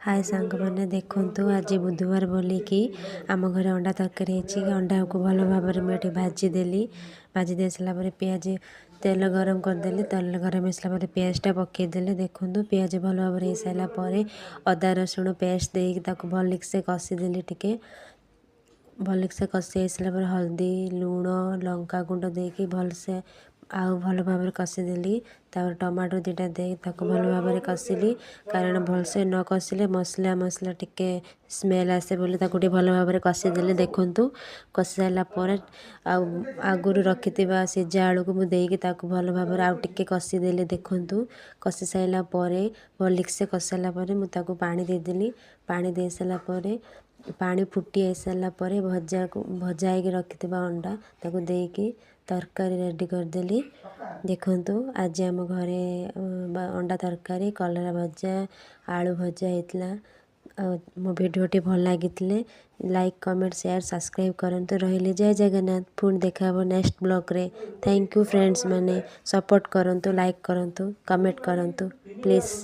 हाय सांग मैंने देखु आज बुधवार बोलिकी आम घर अंडा तरकारी होती। अंडा को भल भाव में भाजीदेली। भाजी दे सारापर पियाज तेल गरम करदेली। तेल गरम हो सारापर पियाजटा पकईदेली। देखु पियाज भल भाव हो सारापर अदा रसुण पेस्ट देकी भलिक से कषिदेली। टिके भलिक से कषि सारापर हल्दी लुण लंका गुंड देकी भलसे आउ भल भाव कषिदेली। तापर टमाटो दुईटा देकी भल भाव कषिली कारण भलसे न कषिले मसला मसला टिके स्मेल आसे बोली टे भल भाव कषिदेली। देखु कषि सारापर आगुरी रखिथिबा सिझा आलू को मुझे भल भाव आउ टिके कषिदेली। देखु कषि सारापर भलिक से कषि सारापर मुझे पानी देदेली। पानी दे सारापर पानी फुटी आई सारापर भजा होगी रखिथिबा अंडा ताकू देकी तरकारी रेडी करदेली। देखु आज आम घरे अंडा तरकारी कलरा भजा आलू भजा होता। मो भिडियोटी भल लगी लाइक कमेंट शेयर सब्सक्राइब करंतु। रहिले जय जगन्नाथ। पुणी देखा नेक्स्ट ब्लॉग रे। थैंक यू फ्रेंड्स माने सपोर्ट करंतु लाइक करंतु कमेंट करंतु प्लीज़।